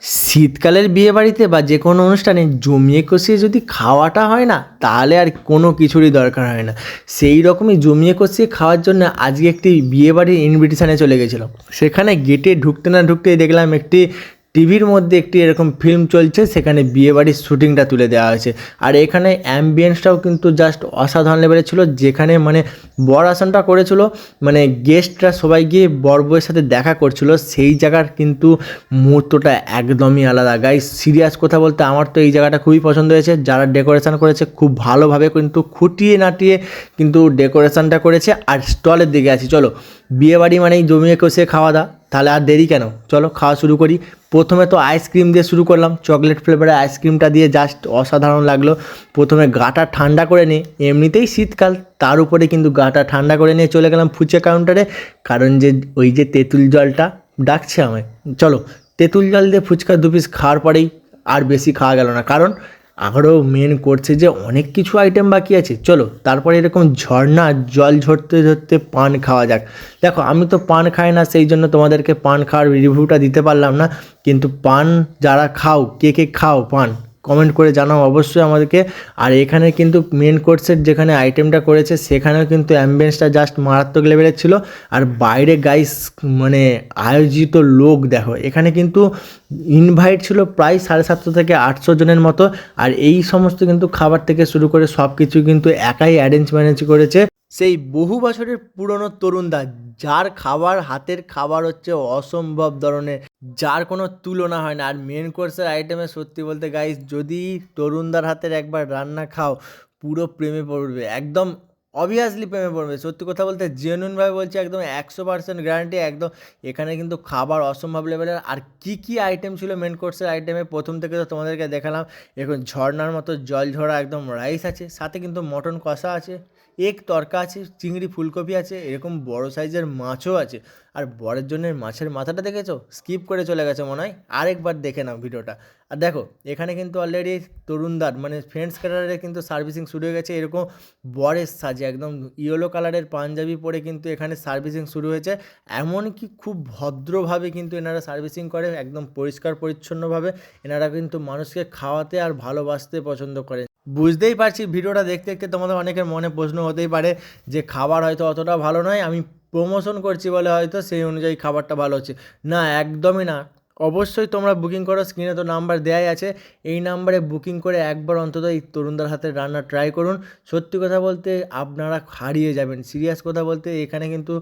শীতকালের বিয়েবাড়িতে বা যে কোনো অনুষ্ঠানে জমিয়ে কষিয়ে যদি খাওয়াটা হয় না, তাহলে আর কোনো কিছুরই দরকার হয় না। সেই রকমই জমিয়ে কষিয়ে খাওয়ার জন্য আজকে একটি বিয়েবাড়ির ইনভিটেশনে চলে গেছিলাম। সেখানে গেটে ঢুকতে না ঢুকতেই দেখলাম একটি টিভির মধ্যে একটি এরকম ফিল্ম চলছে, সেখানে বিয়েবাড়ির শ্যুটিংটা তুলে দেওয়া হয়েছে। আর এখানে অ্যাম্বিয়েন্সটাও কিন্তু জাস্ট অসাধারণ লেভেলের ছিল, যেখানে মানে বর আসনটা করেছিল, মানে গেস্টরা সবাই গিয়ে বর বউয়ের সাথে দেখা করছিল, সেই জায়গার কিন্তু মুহূর্তটা একদমই আলাদা। গাইস, সিরিয়াস কথা বলতে আমার তো এই জায়গাটা খুবই পছন্দ হয়েছে। যারা ডেকোরেশন করেছে খুব ভালোভাবে কিন্তু খুঁটিয়ে নাটিয়ে কিন্তু ডেকোরেশনটা করেছে। আর স্টলের দিকে আছি, চলো। বিয়েবাড়ি মানেই জমিয়ে কষে খাওয়া দাওয়া, তাহলে আর দেরি কেন, চলো খাওয়া শুরু করি। প্রথমে তো আইসক্রিম দিয়ে শুরু করলাম, চকলেট ফ্লেভারের আইসক্রিমটা দিয়ে জাস্ট অসাধারণ লাগলো। প্রথমে গাটা ঠান্ডা করে নিয়ে, এমনিতেই শীতকাল, তার উপরে কিন্তু গাটা ঠান্ডা করে নিয়ে চলে গেলাম ফুচকা কাউন্টারে। কারণ যে ওই যে তেঁতুল জলটা ডাকছে আমায়, চলো। তেঁতুল জল দিয়ে ফুচকা দু পিস খাওয়ার পরেই আর বেশি খাওয়া গেল না, কারণ আরও মেন করছে যে অনেক কিছু আইটেম বাকি আছে। চলো তারপরে এরকম ঝর্ণা জল ঝরতে ঝরতে পান খাওয়া যাক। দেখো, আমি তো পান খাই না, সেই জন্য তোমাদেরকে পান খাওয়ার রিভিউটা দিতে পারলাম না। কিন্তু পান যারা খাও, কে কে খাও পান, কমেন্ট করে জানাও অবশ্যই আমাদেরকে। আর এখানে কিন্তু মেন কোর্সের যেখানে আইটেমটা করেছে, সেখানেও কিন্তু অ্যাম্বিয়েন্সটা জাস্ট মারাত্মক লেভেলের ছিল। আর বাইরে গাইস, মানে আয়োজিত লোক দেখো, এখানে কিন্তু ইনভাইট ছিল প্রায় 750 থেকে 800 জনের মতো। আর এই সমস্ত কিন্তু খাবার থেকে শুরু করে সব কিছু কিন্তু একাই অ্যারেঞ্জ ম্যানেজ করেছে সেই বহু বছরের পুরনো তরুণদা, যার খাবার, হাতের খাবার হচ্ছে অসম্ভব ধরনের, যার কোনো তুলনা হয় না। আর মেন কোর্সের আইটেমে সত্যি বলতে গাইস, যদি তরুণদার হাতের একবার রান্না খাও, পুরো প্রেমে পড়বে, একদম অবভিয়াসলি প্রেমে পড়বে। সত্যি কথা বলতে জেনুইনভাবে বলছি, একদম 100% গ্যারান্টি একদম। এখানে কিন্তু খাবার অসম্ভব লেভেলের। আর কী কী আইটেম ছিল মেন কোর্সের আইটেমে, প্রথম থেকে তো তোমাদেরকে দেখালাম। এখন ঝর্নার মতো জল ঝরা একদম রাইস আছে, সাথে কিন্তু মটন কষা আছে, এক তরকা আছে, চিংড়ি ফুলকপি আছে, এরকম বড় সাইজের মাছও আছে। আর বরের জন্য মাছের মাথাটা দেখেছো, স্কিপ করে চলে গেছে মনে হয়, আরেকবার দেখে নাও ভিডিওটা। আর দেখো, এখানে কিন্তু অলরেডি তরুণদার মানে ফ্রেন্ডস ক্যাটারে কিন্তু সার্ভিসিং শুরু হয়ে গেছে। এরকম বরের সাজে একদম ইয়েলো কালারের পাঞ্জাবি পরে কিন্তু এখানে সার্ভিসিং শুরু হয়েছে। এমনকি খুব ভদ্রভাবে কিন্তু এনারা সার্ভিসিং করে, একদম পরিষ্কার পরিচ্ছন্নভাবে। এনারা কিন্তু মানুষকে খাওয়াতে আর ভালোবাসতে পছন্দ করে। বুঝতেই পারছি ভিডিওটা দেখতে দেখতে তোমাদের অনেকের মনে প্রশ্ন হতেই পারে যে খাবার হয়তো অতটা ভালো নয়, আমি প্রমোশন করছি বলে হয়তো সেই অনুযায়ী খাবারটা ভালো হচ্ছে। না, একদমই না। অবশ্যই তোমরা বুকিং করো, স্ক্রিনে তো নাম্বার দেওয়াই আছে। এই নাম্বারে বুকিং করে একবার অন্তত এই তরুণদার হাতের রান্না ট্রাই করুন। সত্যি কথা বলতে আপনারা হারিয়ে যাবেন। সিরিয়াস কথা বলতে এখানে কিন্তু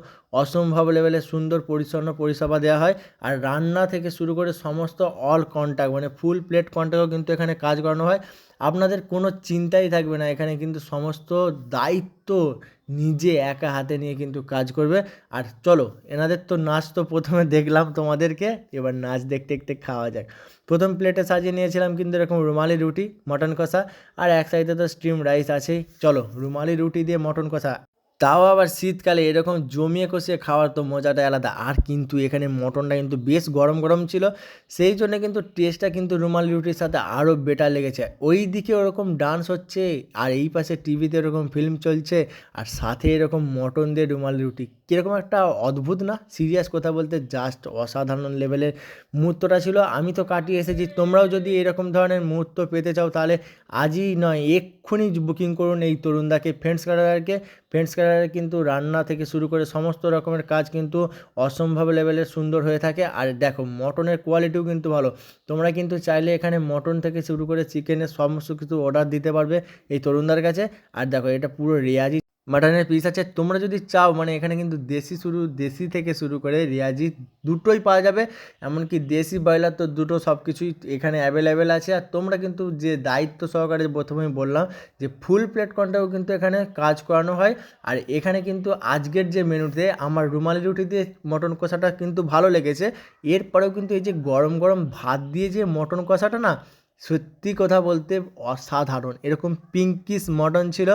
অসম্ভব লেভেলের সুন্দর পরিচ্ছন্ন পরিষেবা দেওয়া হয়। আর রান্না থেকে শুরু করে সমস্ত অল কন্ট্যাক্ট, মানে ফুল প্লেট কন্ট্যাক্টও কিন্তু এখানে কাজ করানো হয়। আপনাদের কোনো চিন্তাই থাকবে না, এখানে কিন্তু সমস্ত দায়িত্ব নিজে একা হাতে নিয়ে কিন্তু কাজ করবে। আর চলো, এনাদের তো নাচ তো প্রথমে দেখলাম তোমাদেরকে, এবার নাচ দেখতে দেখতে খাওয়া যাক। প্রথম প্লেটে সাজিয়ে নিয়েছিলাম কিন্তু এরকম রুমালি রুটি, মটন কষা, আর এক সাইডে তো স্টিম রাইস আছেই। চলো, রুমালি রুটি দিয়ে মটন কষা, তাও আবার শীতকালে এরকম জমিয়ে কষিয়ে খাওয়ার তো মজাটাই আলাদা। আর কিন্তু এখানে মটনটা কিন্তু বেশ গরম গরম ছিল, সেই জন্য কিন্তু টেস্টটা কিন্তু রুমালি রুটির সাথে আরও বেটার লেগেছে। ওই দিকে ওরকম ডান্স হচ্ছে, আর এই পাশে টিভিতে এরকম ফিল্ম চলছে, আর সাথে এরকম মটন দিয়ে রুমালি রুটি, কীরকম একটা অদ্ভুত না? সিরিয়াস কথা বলতে জাস্ট অসাধারণ লেভেলের মুহূর্তটা ছিল। আমি তো কাটিয়ে এসেছি, তোমরাও যদি এরকম ধরনের মুহূর্ত পেতে চাও, তাহলে আজই নয় এক্ষুনি বুকিং করুন এই তরুণদাকে ফ্রেন্ডস ক্যাটারারকে। ফ্রেন্ডস ক্যাটারারে কিন্তু রান্না থেকে শুরু করে সমস্ত রকমের কাজ কিন্তু অসম্ভব লেভেলের সুন্দর হয়ে থাকে। আর দেখো, মটনের কোয়ালিটিও কিন্তু ভালো। তোমরা কিন্তু চাইলে এখানে মটন থেকে শুরু করে চিকেনের সমস্ত কিছু অর্ডার দিতে পারবে এই তরুণদার কাছে। আর দেখো, এটা পুরো রেয়াজি মাটনের পিস আছে। তোমরা যদি চাও, মানে এখানে কিন্তু দেশি থেকে শুরু করে রেয়াজি দুটোই পাওয়া যাবে। এমনকি দেশি ব্রয়লার তো দুটো, সব কিছুই এখানে অ্যাভেলেবেল আছে। আর তোমরা কিন্তু যে দায়িত্ব সহকারে প্রথমেই বললাম যে ফুল প্লেট কন্টাও কিন্তু এখানে কাজ করানো হয়। আর এখানে কিন্তু আজকের যে মেনুতে আমার রুমালি রুটি দিয়ে মটন কষাটা কিন্তু ভালো লেগেছে। এরপরেও কিন্তু এই যে গরম গরম ভাত দিয়ে যে মটন কষাটা না, সত্যি কথা বলতে অসাধারণ। এরকম পিঙ্কিশ মটন ছিল,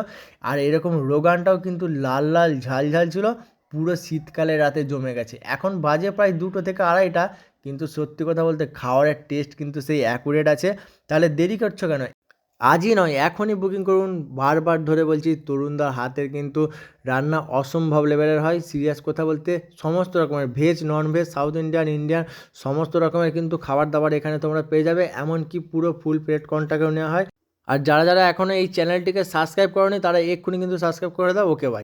আর এরকম রোগানটাও কিন্তু লাল লাল ঝাল ঝাল ছিল। পুরো শীতকালে রাতে জমে গেছে। এখন বাজে প্রায় 2টো থেকে 2:30টা, কিন্তু সত্যি কথা বলতে খাওয়ারের টেস্ট কিন্তু সেই অ্যাকুরেট আছে। তাহলে দেরি করছো কেন? আজই নয়, এখনই বুকিং করুন। বারবার ধরে বলছি, তরুণদার হাতের কিন্তু রান্না অসম্ভব লেভেলের হয়। সিরিয়াস কথা বলতে, সমস্ত রকমের veg, non veg, south Indian, Indian সমস্ত রকমের কিন্তু খাবার দাবার এখানে তোমরা পেয়ে যাবে। এমনকি পুরো ফুল প্লেট কন্টাক্টেও নেওয়া হয়। আর যারা যারা এখনও এই চ্যানেলটিকে সাবস্ক্রাইব করোনি তারা এক্ষুনি কিন্তু সাবস্ক্রাইব করে দাও। ওকে, বাই।